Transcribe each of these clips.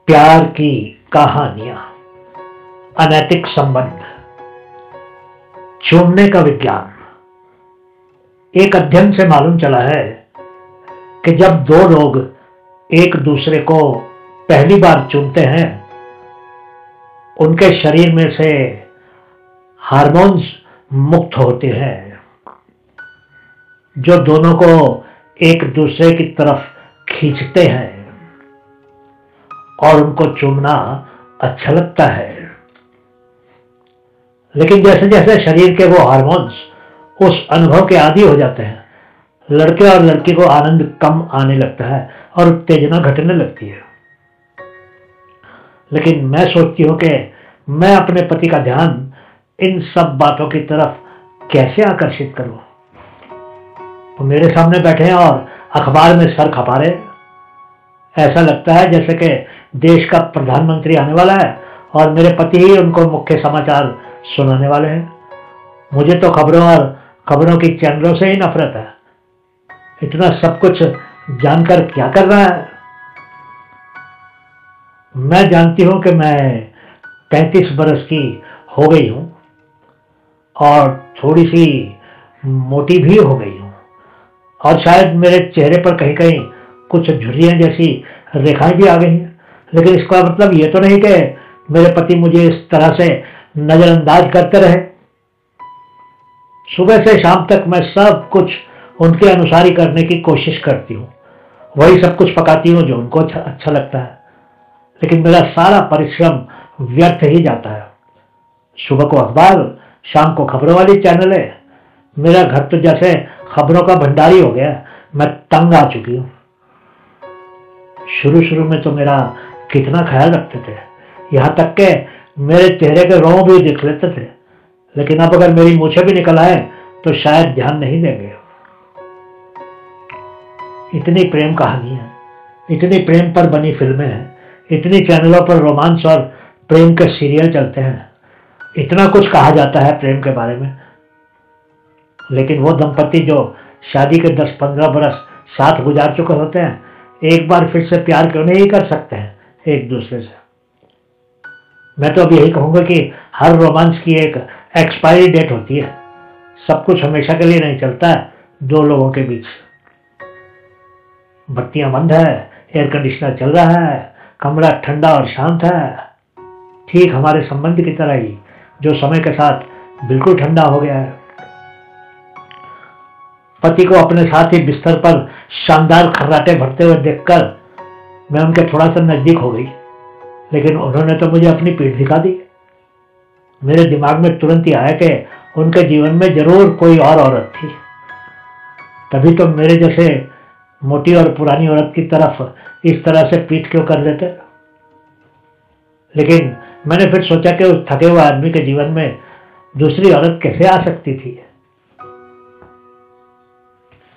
प्यार की कहानियां, अनैतिक संबंध, चूमने का विज्ञान। एक अध्ययन से मालूम चला है कि जब दो लोग एक दूसरे को पहली बार चूमते हैं, उनके शरीर में से हार्मोन्स मुक्त होते हैं जो दोनों को एक दूसरे की तरफ खींचते हैं और उनको चूमना अच्छा लगता है। लेकिन जैसे जैसे शरीर के वो हार्मोन्स उस अनुभव के आदी हो जाते हैं, लड़के और लड़की को आनंद कम आने लगता है और उत्तेजना घटने लगती है। लेकिन मैं सोचती हूं कि मैं अपने पति का ध्यान इन सब बातों की तरफ कैसे आकर्षित करूं। वो मेरे सामने बैठे हैं और अखबार में सर खपा रहे। ऐसा लगता है जैसे कि देश का प्रधानमंत्री आने वाला है और मेरे पति ही उनको मुख्य समाचार सुनाने वाले हैं। मुझे तो खबरों की चैनलों से ही नफरत है। इतना सब कुछ जानकर क्या कर रहा है। मैं जानती हूं कि मैं 35 बरस की हो गई हूं और थोड़ी सी मोटी भी हो गई हूं और शायद मेरे चेहरे पर कहीं कहीं कुछ झुर्रियां जैसी रेखाएं भी आ गई हैं। लेकिन इसका मतलब ये तो नहीं कि मेरे पति मुझे इस तरह से नजरअंदाज करते रहे। सुबह से शाम तक मैं सब कुछ उनके अनुसार ही करने की कोशिश करती हूँ। वही सब कुछ पकाती हूँ जो उनको अच्छा लगता है। लेकिन मेरा सारा परिश्रम व्यर्थ ही जाता है। सुबह को अखबार, शाम को खबरों वाली चैनल है। मेरा घर तो जैसे खबरों का भंडारी हो गया। मैं तंग आ चुकी हूँ। शुरू में तो मेरा कितना ख्याल रखते थे, यहाँ तक के मेरे चेहरे के रोंग भी दिख लेते थे। लेकिन अब अगर मेरी मूछें भी निकल आए तो शायद ध्यान नहीं देंगे। इतनी प्रेम कहानियां, इतनी प्रेम पर बनी फिल्में हैं, इतनी चैनलों पर रोमांस और प्रेम के सीरियल चलते हैं, इतना कुछ कहा जाता है प्रेम के बारे में। लेकिन वो दंपति जो शादी के 10-15 बरस साथ गुजार चुके होते हैं, एक बार फिर से प्यार क्यों नहीं कर सकते हैं एक दूसरे से। मैं तो अब यही कहूंगा कि हर रोमांस की एक एक्सपायरी डेट होती है। सब कुछ हमेशा के लिए नहीं चलता है दो लोगों के बीच। बत्तियां बंद है, एयर कंडीशनर चल रहा है, कमरा ठंडा और शांत है, ठीक हमारे संबंध की तरह ही जो समय के साथ बिल्कुल ठंडा हो गया है। पति को अपने साथ ही बिस्तर पर शानदार खर्राटे भरते हुए देखकर मैं उनके थोड़ा सा नजदीक हो गई। लेकिन उन्होंने तो मुझे अपनी पीठ दिखा दी। मेरे दिमाग में तुरंत ही आया कि उनके जीवन में जरूर कोई और औरत थी। तभी तो मेरे जैसे मोटी और पुरानी औरत की तरफ इस तरह से पीठ क्यों कर लेते। लेकिन मैंने फिर सोचा कि उस थके हुए आदमी के जीवन में दूसरी औरत कैसे आ सकती थी।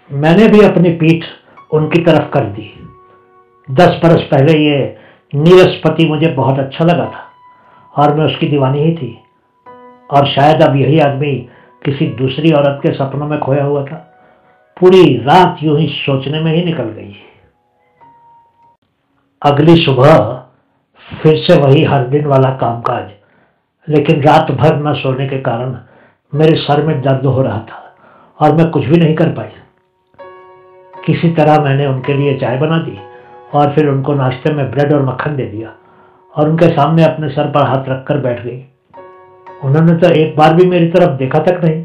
मैंने भी अपनी पीठ उनकी तरफ कर दी। 10 बरस पहले ये नीरस पति मुझे बहुत अच्छा लगा था और मैं उसकी दीवानी ही थी। और शायद अब यही आदमी किसी दूसरी औरत के सपनों में खोया हुआ था। पूरी रात यूं ही सोचने में ही निकल गई। अगली सुबह फिर से वही हर दिन वाला कामकाज। लेकिन रात भर न सोने के कारण मेरे सर में दर्द हो रहा था और मैं कुछ भी नहीं कर पाई। किसी तरह मैंने उनके लिए चाय बना दी और फिर उनको नाश्ते में ब्रेड और मक्खन दे दिया और उनके सामने अपने सर पर हाथ रखकर बैठ गई। उन्होंने तो एक बार भी मेरी तरफ देखा तक नहीं।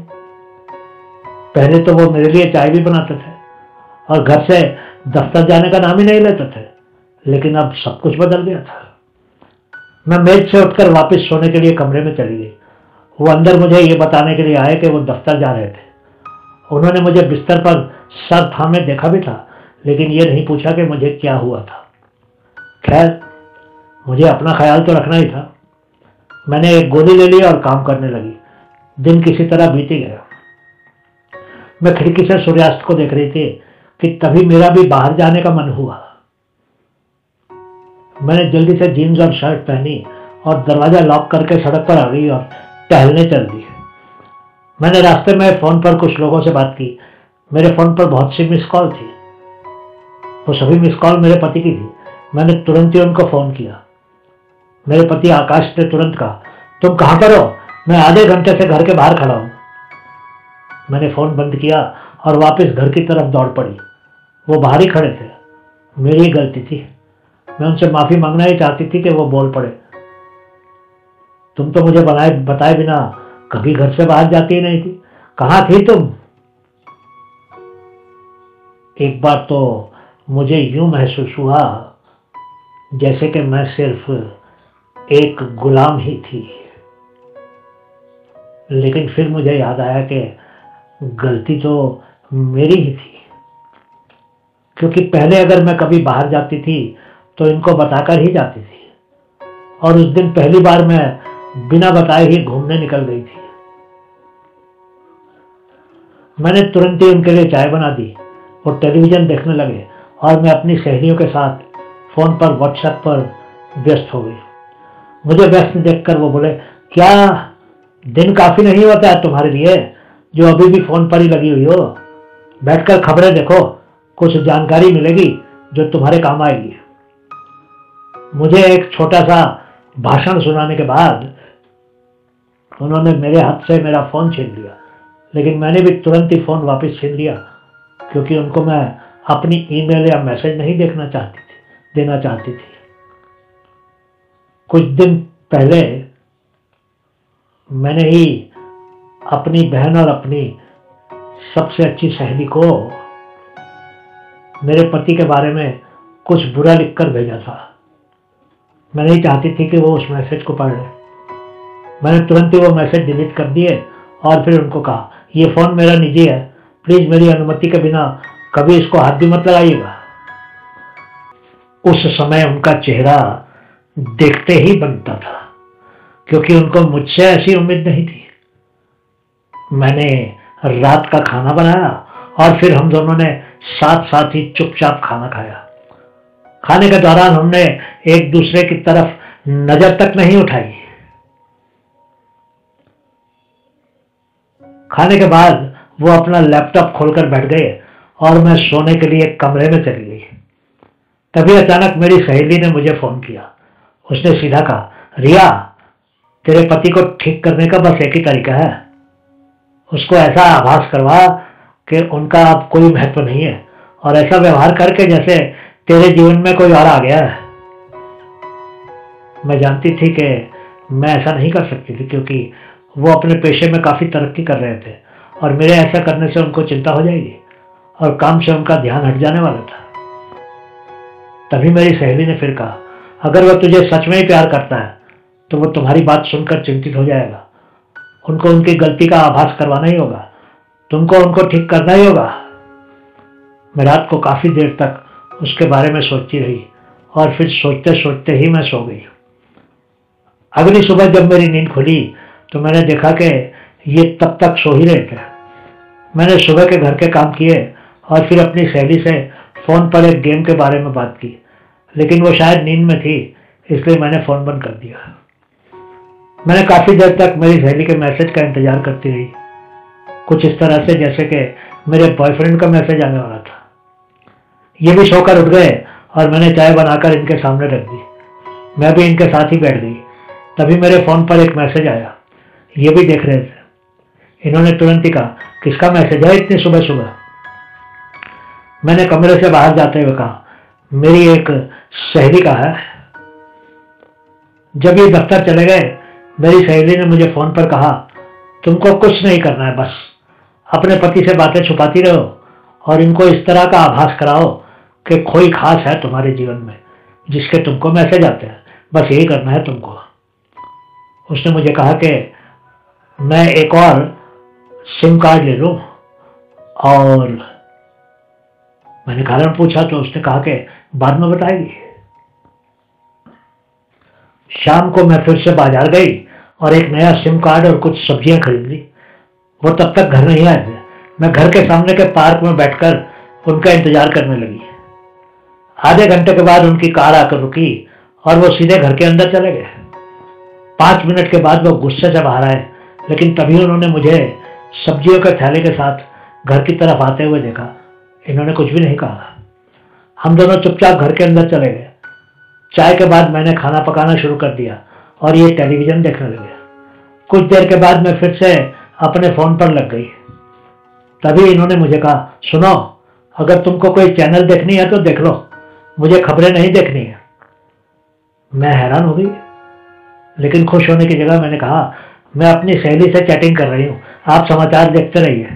पहले तो वो मेरे लिए चाय भी बनाते थे और घर से दफ्तर जाने का नाम ही नहीं लेते थे। लेकिन अब सब कुछ बदल गया था। मैं मेज से उठकर वापस सोने के लिए कमरे में चली गई। वो अंदर मुझे ये बताने के लिए आए कि वो दफ्तर जा रहे थे। उन्होंने मुझे बिस्तर पर सर थामे देखा भी था, लेकिन ये नहीं पूछा कि मुझे क्या हुआ था। खैर, मुझे अपना ख्याल तो रखना ही था। मैंने एक गोली ले ली और काम करने लगी। दिन किसी तरह बीती गया। मैं खिड़की से सूर्यास्त को देख रही थी कि तभी मेरा भी बाहर जाने का मन हुआ। मैंने जल्दी से जीन्स और शर्ट पहनी और दरवाजा लॉक करके सड़क पर आ गई और टहलने चल दी। मैंने रास्ते में फोन पर कुछ लोगों से बात की। मेरे फोन पर बहुत सी मिस कॉल थी। वो सभी मिस कॉल मेरे पति की थी। मैंने तुरंत ही उनको फोन किया। मेरे पति आकाश ने तुरंत कहा, तुम कहां पर हो? मैं आधे घंटे से घर के बाहर खड़ा हूं। मैंने फोन बंद किया और वापस घर की तरफ दौड़ पड़ी। वो बाहर ही खड़े थे। मेरी ही गलती थी। मैं उनसे माफी मांगना ही चाहती थी कि वो बोल पड़े, तुम तो मुझे बताए बिना कभी घर से बाहर जाती ही नहीं थी, कहां थी तुम? एक बार तो मुझे यूं महसूस हुआ जैसे कि मैं सिर्फ एक गुलाम ही थी। लेकिन फिर मुझे याद आया कि गलती तो मेरी ही थी, क्योंकि पहले अगर मैं कभी बाहर जाती थी तो इनको बताकर ही जाती थी, और उस दिन पहली बार मैं बिना बताए ही घूमने निकल गई थी। मैंने तुरंत ही उनके लिए चाय बना दी। वो टेलीविजन देखने लगे और मैं अपनी सहेलियों के साथ फोन पर व्हाट्सएप पर व्यस्त हो गई। मुझे व्यस्त देखकर वो बोले, क्या दिन काफी नहीं होता है तुम्हारे लिए जो अभी भी फोन पर ही लगी हुई हो? बैठकर खबरें देखो, कुछ जानकारी मिलेगी जो तुम्हारे काम आएगी। मुझे एक छोटा सा भाषण सुनाने के बाद उन्होंने मेरे हाथ से मेरा फोन छीन लिया, लेकिन मैंने भी तुरंत ही फोन वापस छीन लिया, क्योंकि उनको मैं अपनी ईमेल या मैसेज नहीं देना चाहती थी। कुछ दिन पहले मैंने ही अपनी बहन और अपनी सबसे अच्छी सहेली को मेरे पति के बारे में कुछ बुरा लिखकर भेजा था। मैं नहीं चाहती थी कि वो उस मैसेज को पढ़ ले। मैंने तुरंत ही वो मैसेज डिलीट कर दिए और फिर उनको कहा, ये फोन मेरा निजी है, प्लीज मेरी अनुमति के बिना कभी इसको हाथ भी मत लगाइएगा। उस समय उनका चेहरा देखते ही बनता था, क्योंकि उनको मुझसे ऐसी उम्मीद नहीं थी। मैंने रात का खाना बनाया और फिर हम दोनों ने साथ साथ ही चुपचाप खाना खाया। खाने के दौरान हमने एक दूसरे की तरफ नजर तक नहीं उठाई। खाने के बाद वो अपना लैपटॉप खोलकर बैठ गए और मैं सोने के लिए कमरे में चली गई। तभी अचानक मेरी सहेली ने मुझे फोन किया। उसने सीधा कहा, रिया, तेरे पति को ठीक करने का बस एक ही तरीका है, उसको ऐसा आभास करवा कि उनका अब कोई महत्व नहीं है, और ऐसा व्यवहार करके जैसे तेरे जीवन में कोई और आ गया है। मैं जानती थी कि मैं ऐसा नहीं कर सकती थी, क्योंकि वो अपने पेशे में काफी तरक्की कर रहे थे और मेरे ऐसा करने से उनको चिंता हो जाएगी और काम से उनका ध्यान हट जाने वाला था। तभी मेरी सहेली ने फिर कहा, अगर वह तुझे सच में ही प्यार करता है तो वो तुम्हारी बात सुनकर चिंतित हो जाएगा। उनको उनकी गलती का आभास करवाना ही होगा, तुमको उनको ठीक करना ही होगा। मैं रात को काफी देर तक उसके बारे में सोचती रही और फिर सोचते सोचते ही मैं सो गई। अगली सुबह जब मेरी नींद खुली तो मैंने देखा कि ये तब तक सो ही रहे थे। मैंने सुबह के घर के काम किए और फिर अपनी सहेली से फोन पर एक गेम के बारे में बात की, लेकिन वो शायद नींद में थी, इसलिए मैंने फोन बंद कर दिया। मैंने काफी देर तक मेरी सहेली के मैसेज का इंतजार करती रही, कुछ इस तरह से जैसे कि मेरे बॉयफ्रेंड का मैसेज आने वाला था। ये भी सोकर उठ गए और मैंने चाय बनाकर इनके सामने रख दी। मैं भी इनके साथ ही बैठ गई। तभी मेरे फोन पर एक मैसेज आया। ये भी देख रहे थे। इन्होंने तुरंत ही कहा, किसका मैसेज है इतनी सुबह सुबह? मैंने कमरे से बाहर जाते हुए कहा, मेरी एक सहेली का है। जब ये दफ्तर चले गए, मेरी सहेली ने मुझे फोन पर कहा, तुमको कुछ नहीं करना है, बस अपने पति से बातें छुपाती रहो और इनको इस तरह का आभास कराओ कि कोई खास है तुम्हारे जीवन में जिसके तुमको मैसेज आते हैं, बस यही करना है तुमको। उसने मुझे कहा कि मैं एक और सिम कार्ड ले लूं, और मैंने कारण पूछा तो उसने कहा कि बाद में बताएगी। शाम को मैं फिर से बाजार गई और एक नया सिम कार्ड और कुछ सब्जियां खरीद ली। वो तब तक घर नहीं आए थे। मैं घर के सामने के पार्क में बैठकर उनका इंतजार करने लगी। आधे घंटे के बाद उनकी कार आकर रुकी और वो सीधे घर के अंदर चले गए। 5 मिनट के बाद वो गुस्से से बाहर आए, लेकिन तभी उन्होंने मुझे सब्जियों के थैले के साथ घर की तरफ आते हुए देखा। इन्होंने कुछ भी नहीं कहा। हम दोनों चुपचाप घर के अंदर चले गए। चाय के बाद मैंने खाना पकाना शुरू कर दिया और ये टेलीविजन देखने लगे। कुछ देर के बाद मैं फिर से अपने फोन पर लग गई। तभी इन्होंने मुझे कहा, सुनो, अगर तुमको कोई चैनल देखनी है तो देख लो, मुझे खबरें नहीं देखनी है। मैं हैरान हो गई, लेकिन खुश होने की जगह मैंने कहा, मैं अपनी सहेली से चैटिंग कर रही हूँ, आप समाचार देखते रहिए।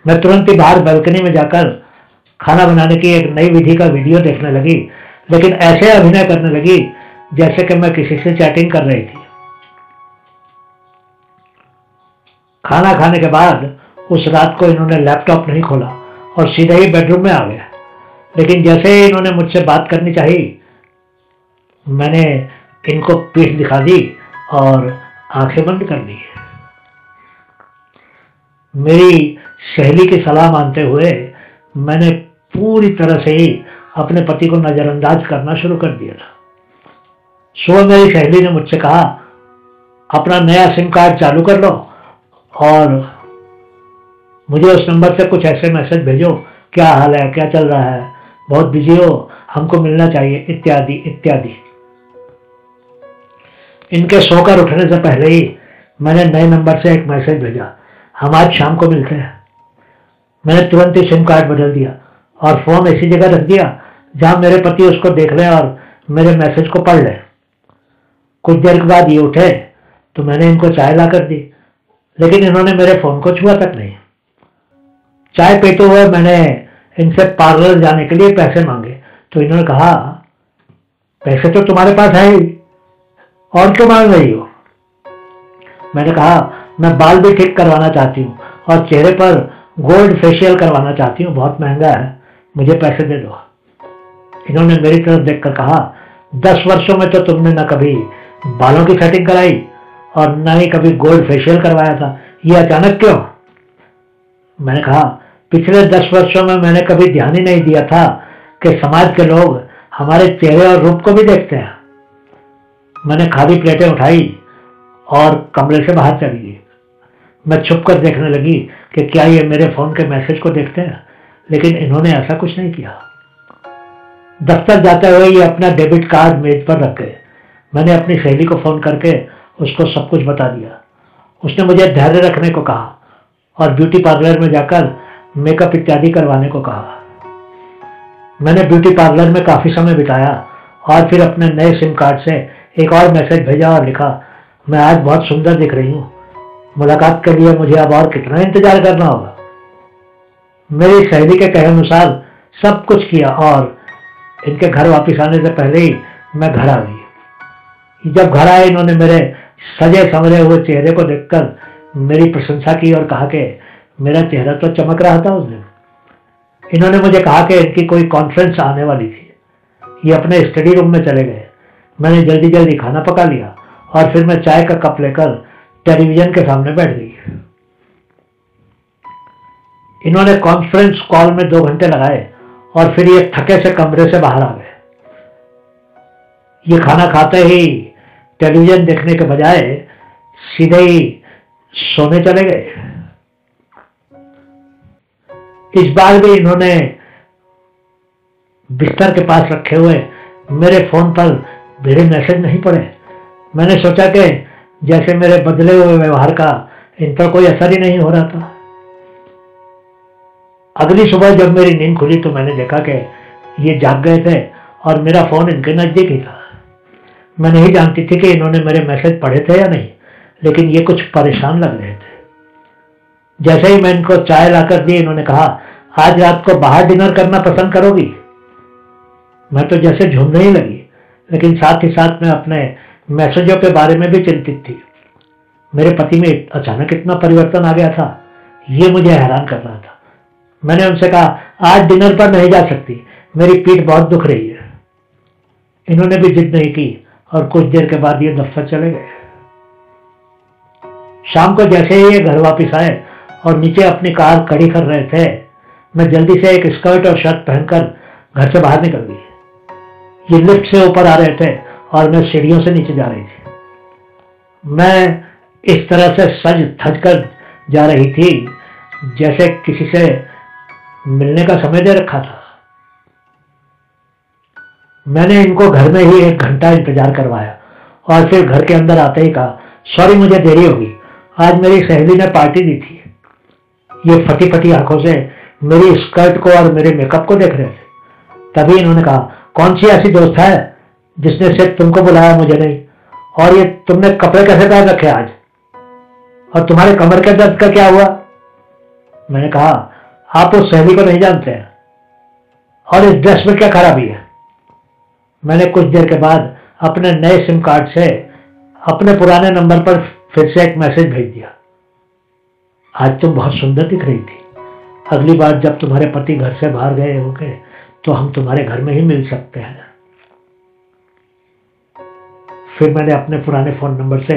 मैं तुरंत ही बाहर बालकनी में जाकर खाना बनाने की एक नई विधि का वीडियो देखने लगी, लेकिन ऐसे अभिनय करने लगी जैसे कि मैं किसी से चैटिंग कर रही थी। खाना खाने के बाद उस रात को इन्होंने लैपटॉप नहीं खोला और सीधे ही बेडरूम में आ गया। लेकिन जैसे ही इन्होंने मुझसे बात करनी चाहिए, मैंने इनको पीठ दिखा दी और आंखें बंद कर दी। मेरी सहेली की सलाह मानते हुए मैंने पूरी तरह से ही अपने पति को नजरअंदाज करना शुरू कर दिया था। सुबह मेरी सहेली ने मुझसे कहा, अपना नया सिम कार्ड चालू कर लो और मुझे उस नंबर से कुछ ऐसे मैसेज भेजो, क्या हाल है, क्या चल रहा है, बहुत बिजी हो, हमको मिलना चाहिए, इत्यादि इत्यादि। इनके सोकर उठने से पहले ही मैंने नए नंबर से एक मैसेज भेजा, हम आज शाम को मिलते हैं। मैंने तुरंत ही सिम कार्ड बदल दिया और फोन ऐसी जगह रख दिया जहां मेरे पति उसको देख लें और मेरे मैसेज को पढ़ लें। कुछ देर के बाद ये उठे तो मैंने इनको चाय ला कर दी, लेकिन इन्होंने मेरे फोन को छुआ तक नहीं। चाय पीते हुए मैंने इनसे पार्लर जाने के लिए पैसे मांगे तो इन्होंने कहा, पैसे तो तुम्हारे पास है ही, और क्यों मांग रही हो? मैंने कहा, मैं बाल भी ठीक करवाना चाहती हूँ और चेहरे पर गोल्ड फेशियल करवाना चाहती हूँ, बहुत महंगा है, मुझे पैसे दे दो। इन्होंने मेरी तरफ देखकर कहा, 10 वर्षों में तो तुमने न कभी बालों की सेटिंग कराई और न ही कभी गोल्ड फेशियल करवाया था, ये अचानक क्यों? मैंने कहा, पिछले 10 वर्षों में मैंने कभी ध्यान ही नहीं दिया था कि समाज के लोग हमारे चेहरे और रूप को भी देखते हैं। मैंने खाली प्लेटें उठाई और कमरे से बाहर चली गई। मैं छुप कर देखने लगी कि क्या ये मेरे फोन के मैसेज को देखते हैं, लेकिन इन्होंने ऐसा कुछ नहीं किया। दफ्तर जाते हुए ये अपना डेबिट कार्ड मेज पर रख गए। मैंने अपनी सहेली को फोन करके उसको सब कुछ बता दिया। उसने मुझे धैर्य रखने को कहा और ब्यूटी पार्लर में जाकर मेकअप इत्यादि करवाने को कहा। मैंने ब्यूटी पार्लर में काफी समय बिताया और फिर अपने नए सिम कार्ड से एक और मैसेज भेजा और लिखा, मैं आज बहुत सुंदर दिख रही हूँ, मुलाकात के लिए मुझे अब और कितना इंतजार करना होगा। मेरी सहेली के कहे अनुसार सब कुछ किया और इनके घर वापस आने से पहले ही मैं घर आ गई। जब घर आए इन्होंने मेरे सजे संवरे हुए चेहरे को देखकर मेरी प्रशंसा की और कहा कि मेरा चेहरा तो चमक रहा था उस दिन। इन्होंने मुझे कहा कि इनकी कोई कॉन्फ्रेंस आने वाली थी। ये अपने स्टडी रूम में चले गए। मैंने जल्दी जल्दी खाना पका लिया और फिर मैं चाय का कप लेकर टेलीविजन के सामने बैठ गई। इन्होंने कॉन्फ्रेंस कॉल में 2 घंटे लगाए और फिर ये थके से कमरे से बाहर आ गए। ये खाना खाते ही टेलीविजन देखने के बजाय सीधे ही सोने चले गए। इस बार भी इन्होंने बिस्तर के पास रखे हुए मेरे फोन पर मेरे मैसेज नहीं पड़े। मैंने सोचा कि जैसे मेरे बदले हुए व्यवहार का इन पर कोई असर ही नहीं हो रहा था। अगली सुबह जब मेरी नींद खुली तो मैंने देखा कि ये जाग गए थे और मेरा फोन इनके नजदीक ही था। मैं नहीं जानती थी कि इन्होंने मेरे मैसेज पढ़े थे या नहीं, लेकिन ये कुछ परेशान लग रहे थे। जैसे ही मैं इनको चाय लाकर दी, इन्होंने कहा, आज रात को बाहर डिनर करना पसंद करोगी? मैं तो जैसे झूमने ही लगी, लेकिन साथ ही साथ मैं अपने मैसेजों के बारे में भी चिंतित थी। मेरे पति में अचानक इतना परिवर्तन आ गया था, ये मुझे हैरान कर रहा था। मैंने उनसे कहा, आज डिनर पर नहीं जा सकती, मेरी पीठ बहुत दुख रही है। इन्होंने भी जिद नहीं की और कुछ देर के बाद ये दफ्तर चले गए। शाम को जैसे ही ये घर वापस आए और नीचे अपनी कार खड़ी कर रहे थे, मैं जल्दी से एक स्कर्ट और शर्ट पहनकर घर से बाहर निकल गई। ये लिफ्ट से ऊपर आ रहे थे और मैं सीढ़ियों से नीचे जा रही थी। मैं इस तरह से सज धज कर जा रही थी जैसे किसी से मिलने का समय दे रखा था। मैंने इनको घर में ही 1 घंटा इंतजार करवाया और फिर घर के अंदर आते ही कहा, सॉरी मुझे देरी होगी, आज मेरी सहेली ने पार्टी दी थी। ये फटी फटी आंखों से मेरी स्कर्ट को और मेरे मेकअप को देख रहे थे। तभी इन्होंने कहा, कौन सी ऐसी दोस्त है जिसने सिर्फ तुमको बुलाया, मुझे नहीं? और ये तुमने कपड़े कैसे पहन रखे आज? और तुम्हारे कमर के दर्द का क्या हुआ? मैंने कहा, आप उस सहेली को नहीं जानते हैं, और इस ड्रेस में क्या खराबी है? मैंने कुछ देर के बाद अपने नए सिम कार्ड से अपने पुराने नंबर पर फिर से एक मैसेज भेज दिया, आज तुम बहुत सुंदर दिख रही थी। अगली बार जब तुम्हारे पति घर से बाहर गए होंगे तो हम तुम्हारे घर में ही मिल सकते हैं। फिर मैंने अपने पुराने फोन नंबर से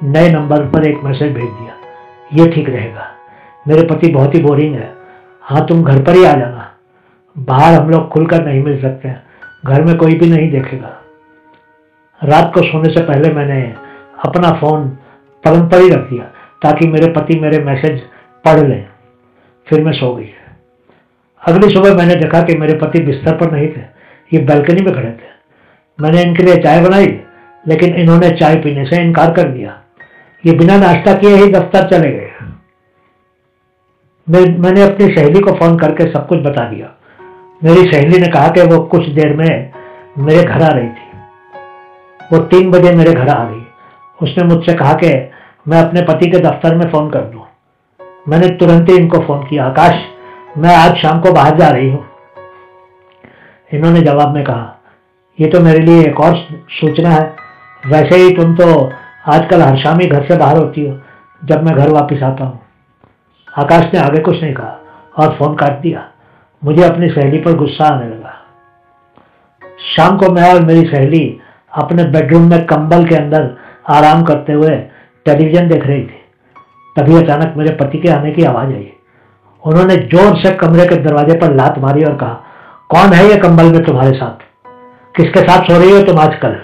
नए नंबर पर एक मैसेज भेज दिया, ये ठीक रहेगा, मेरे पति बहुत ही बोरिंग है, हाँ तुम घर पर ही आ जाना, बाहर हम लोग खुलकर नहीं मिल सकते हैं, घर में कोई भी नहीं देखेगा। रात को सोने से पहले मैंने अपना फोन पलंग पर ही रख दिया ताकि मेरे पति मेरे मैसेज पढ़ लें। फिर मैं सो गई। अगली सुबह मैंने देखा कि मेरे पति बिस्तर पर नहीं थे, ये बालकनी में खड़े थे। मैंने इनके लिए चाय बनाई, लेकिन इन्होंने चाय पीने से इनकार कर दिया। ये बिना नाश्ता किए ही दफ्तर चले गए। मैंने अपनी सहेली को फोन करके सब कुछ बता दिया। मेरी सहेली ने कहा कि वो कुछ देर में मेरे घर आ रही थी। वो 3 बजे मेरे घर आ गई। उसने मुझसे कहा कि मैं अपने पति के दफ्तर में फोन कर दूं। मैंने तुरंत ही इनको फोन किया, आकाश मैं आज शाम को बाहर जा रही हूं। इन्होंने जवाब में कहा, ये तो मेरे लिए एक और सूचना है, वैसे ही तुम तो आजकल हर शाम ही घर से बाहर होती हो जब मैं घर वापस आता हूं। आकाश ने आगे कुछ नहीं कहा और फोन काट दिया। मुझे अपनी सहेली पर गुस्सा आने लगा। शाम को मैं और मेरी सहेली अपने बेडरूम में कंबल के अंदर आराम करते हुए टेलीविजन देख रही थी। तभी अचानक मेरे पति के आने की आवाज आई। उन्होंने जोर से कमरे के दरवाजे पर लात मारी और कहा, कौन है ये कंबल में तुम्हारे साथ? किसके साथ सो रही हो तुम आजकल?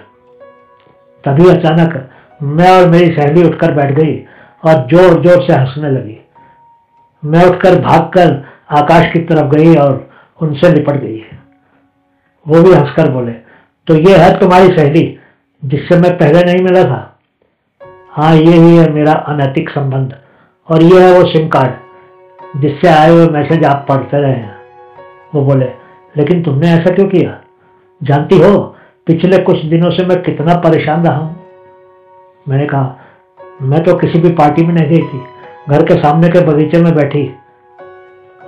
तभी अचानक मैं और मेरी सहेली उठकर बैठ गई और जोर जोर से हंसने लगी। मैं उठकर भागकर आकाश की तरफ गई और उनसे लिपट गई। वो भी हंसकर बोले, तो ये है तुम्हारी सहेली जिससे मैं पहले नहीं मिला था? हाँ, ये ही है मेरा अनैतिक संबंध, और ये है वो सिम कार्ड जिससे आए हुए मैसेज आप पढ़ते रहे हैं। वो बोले, लेकिन तुमने ऐसा क्यों किया? जानती हो पिछले कुछ दिनों से मैं कितना परेशान रहा हूं। मैंने कहा, मैं तो किसी भी पार्टी में नहीं गई थी, घर के सामने के बगीचे में बैठी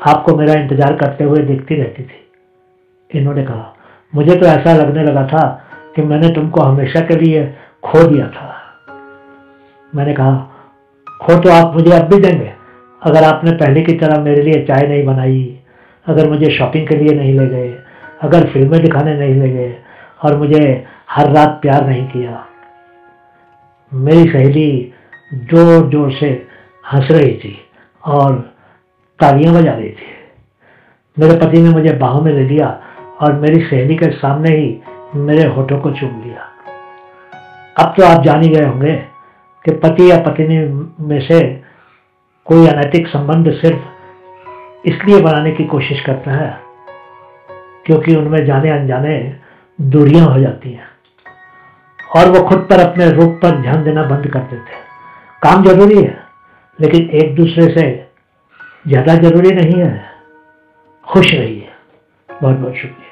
आपको मेरा इंतजार करते हुए देखती रहती थी। इन्होंने कहा, मुझे तो ऐसा लगने लगा था कि मैंने तुमको हमेशा के लिए खो दिया था। मैंने कहा, खो तो आप मुझे अब भी देंगे अगर आपने पहले की तरह मेरे लिए चाय नहीं बनाई, अगर मुझे शॉपिंग के लिए नहीं ले गए, अगर फिल्में दिखाने नहीं ले गए और मुझे हर रात प्यार नहीं किया। मेरी सहेली जोर जोर से हंस रही थी और तालियां बजा रही थी। मेरे पति ने मुझे बाहों में ले लिया और मेरी सहेली के सामने ही मेरे होठों को चूम लिया। अब तो आप जान ही गए होंगे कि पति या पत्नी में से कोई अनैतिक संबंध सिर्फ इसलिए बनाने की कोशिश करता है क्योंकि उनमें जाने अनजाने दूरियां हो जाती हैं और वो खुद पर अपने रूप पर ध्यान देना बंद कर देते हैं। काम जरूरी है, लेकिन एक दूसरे से ज्यादा जरूरी नहीं है। खुश रहिए। बहुत बहुत शुक्रिया।